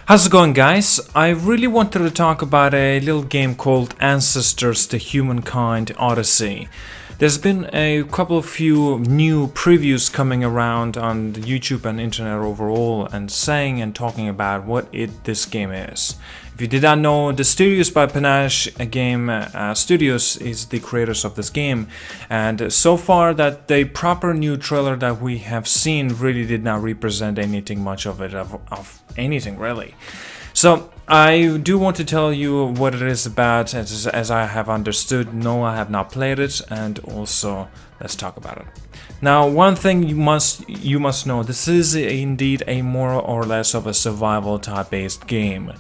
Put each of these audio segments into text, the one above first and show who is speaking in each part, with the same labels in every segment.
Speaker 1: How's it going, guys? I really wanted to talk about a little game called Ancestors: The Humankind Odyssey. There's been a few new previews coming around on the YouTube and internet overall and saying and talking about what this game is. If you did not know, the studios by Panache Game Studios is the creators of this game, and so far that the proper new trailer that we have seen really did not represent anything much of anything really. So I do want to tell you what it is about, as I have understood. No, I have not played it, and also let's talk about it. Now, one thing you must know: this is indeed a more or less of a survival type based game.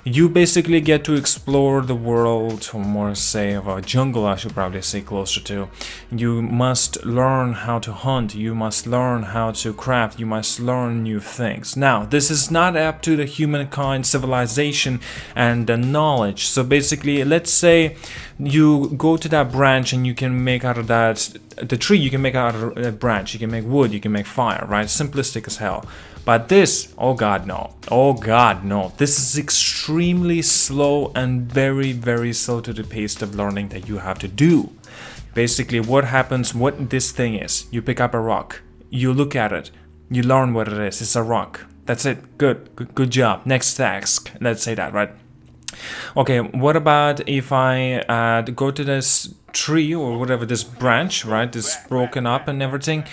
Speaker 1: You basically get to explore the world, or more say of a jungle, I should probably say closer to. You must learn how to hunt, you must learn how to craft, you must learn new things. Now, this is not up to the humankind civilization and the knowledge. So basically, let's say you go to that branch and you can make out of that, the tree, you can make out of a branch, you can make wood, you can make fire, right? Simplistic as hell. But this, oh god no, this is extremely slow and very slow to the pace of learning that you have to do. Basically what happens, what this thing is, you pick up a rock, you look at it, you learn what it is, it's a rock. That's it, good job, next task, let's say that, right? Okay, what about if I go to this tree or whatever, this branch, right, this broken up and everything.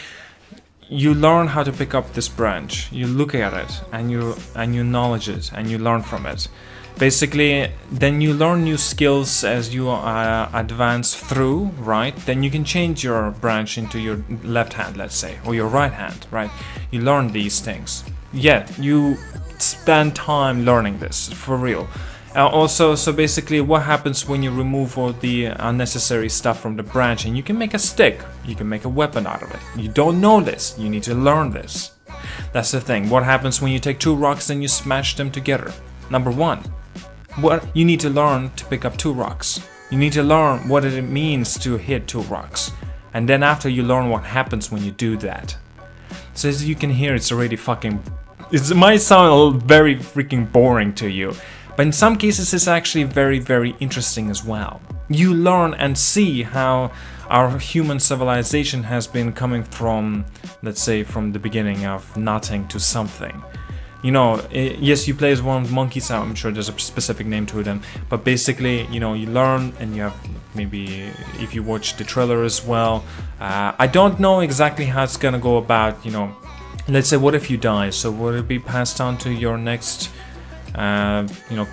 Speaker 1: You learn how to pick up this branch, you look at it, and you acknowledge it, and you learn from it. Basically, then you learn new skills as you advance through, right? Then you can change your branch into your left hand, let's say, or your right hand, right? You learn these things. Yeah, you spend time learning this, for real. Also, so basically what happens when you remove all the unnecessary stuff from the branch, and you can make a stick, you can make a weapon out of it. You don't know this, you need to learn this. That's the thing. What happens when you take two rocks and you smash them together? Number one, what you need to learn to pick up two rocks. You need to learn what it means to hit two rocks. And then after you learn what happens when you do that. So as you can hear, it's already it might sound very freaking boring to you. But in some cases it's actually very interesting as well. You learn and see how our human civilization has been coming from, let's say, from the beginning of nothing to something. You know, yes, you play as one of the monkeys, I'm sure there's a specific name to them, but basically, you know, you learn, and you have, maybe if you watch the trailer as well, I don't know exactly how it's gonna go about, you know, let's say, what if you die? So would it be passed on to your next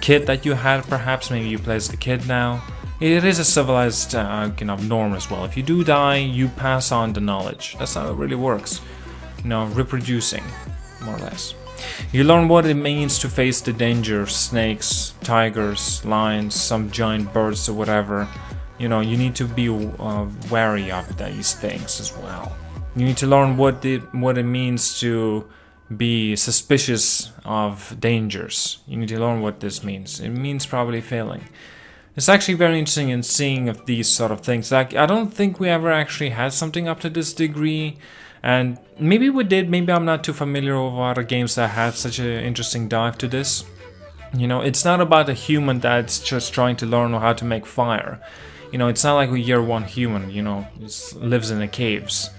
Speaker 1: kid that you had, perhaps? Maybe you play as the kid now. It is a civilized norm as well. If you do die, you pass on the knowledge. That's how it really works. You know, reproducing, more or less. You learn what it means to face the danger, snakes, tigers, lions, some giant birds or whatever. You know, you need to be wary of these things as well. You need to learn what it means to be suspicious of dangers. You need to learn what this means. It means probably failing. It's actually very interesting in seeing of these sort of things. Like, I don't think we ever actually had something up to this degree, and maybe we did. Maybe I'm not too familiar with other games that had such an interesting dive to this. You know, it's not about a human that's just trying to learn how to make fire. You know, it's not like a year one human, you know, lives in the caves.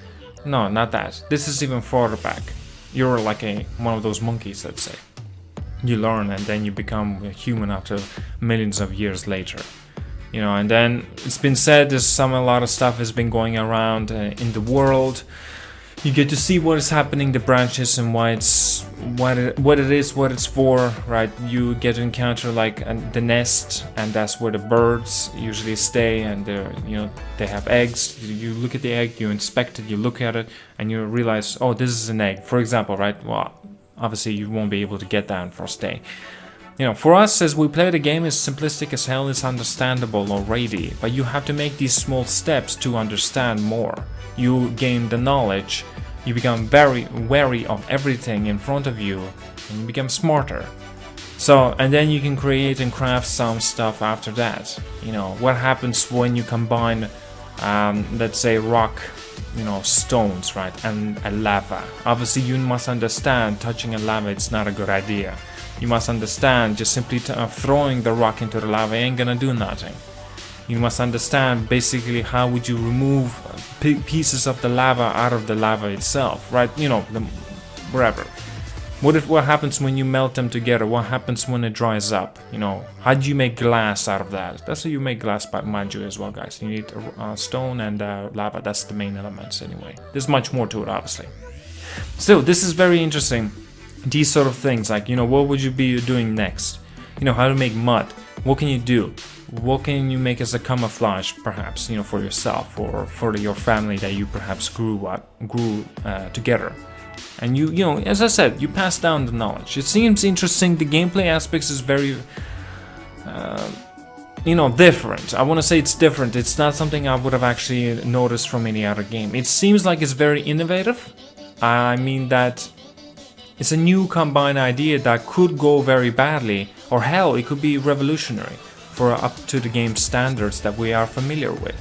Speaker 1: No, not that. This is even farther back. You're like one of those monkeys, let's say. You learn and then you become a human after millions of years later. You know, and then it's been said a lot of stuff has been going around in the world. You get to see what is happening, the branches, and what it's for, right? You get to encounter like the nest, and that's where the birds usually stay, and they have eggs. You look at the egg, you inspect it, you look at it, and you realize, oh, this is an egg, for example, right? Well, obviously you won't be able to get that in first day. You know, for us, as we play the game, it's simplistic as hell, it's understandable already, but you have to make these small steps to understand more. You gain the knowledge, you become very wary of everything in front of you, and you become smarter. So, and then you can create and craft some stuff after that. You know, what happens when you combine, let's say, rock, stones, right, and a lava. Obviously, you must understand, touching a lava, it's not a good idea. You must understand, just simply throwing the rock into the lava ain't gonna do nothing. You must understand basically how would you remove pieces of the lava out of the lava itself, right? You know, wherever. What happens when you melt them together? What happens when it dries up? You know, how do you make glass out of that? That's how you make glass, by mind you, as well, guys. You need stone and lava. That's the main elements anyway. There's much more to it, obviously. Still, this is very interesting. These sort of things, like, you know, what would you be doing next? You know, how to make mud. What can you do? What can you make as a camouflage, perhaps, you know, for yourself or for your family that you perhaps grew together? And you know, as I said, you pass down the knowledge. It seems interesting. The gameplay aspects is very, you know, different. I want to say it's different. It's not something I would have actually noticed from any other game. It seems like it's very innovative. I mean that it's a new combined idea that could go very badly, or hell, it could be revolutionary for up to the game standards that we are familiar with.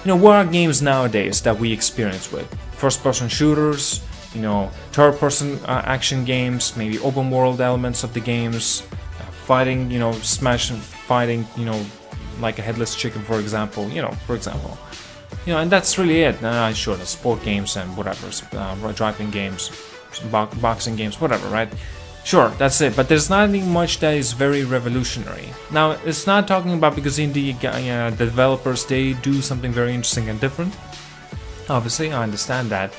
Speaker 1: You know, what are games nowadays that we experience with? First-person shooters, you know, third-person action games, maybe open-world elements of the games, fighting, you know, fighting, you know, like a headless chicken, for example, you know, You know, and that's really it. Sure, the sport games and whatever, driving games, boxing games, whatever, right? Sure, that's it, but there's not much that is very revolutionary. Now, it's not talking about because indie developers, they do something very interesting and different. Obviously, I understand that.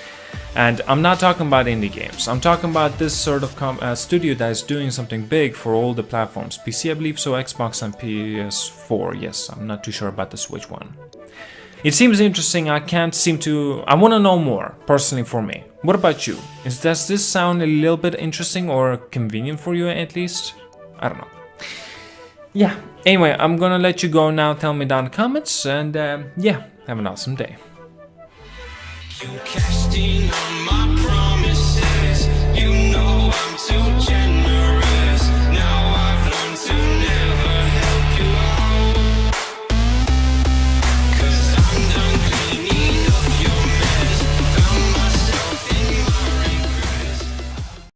Speaker 1: And I'm not talking about indie games. I'm talking about this sort of studio that is doing something big for all the platforms. PC, I believe so, Xbox and PS4. Yes, I'm not too sure about the Switch one. It seems interesting. I want to know more, personally, for me. What about you? Does this sound a little bit interesting or convenient for you, at least? I don't know. Yeah, anyway, I'm gonna let you go now. Tell me down in the comments, and yeah, have an awesome day. You cashed in on my promises. You know I'm too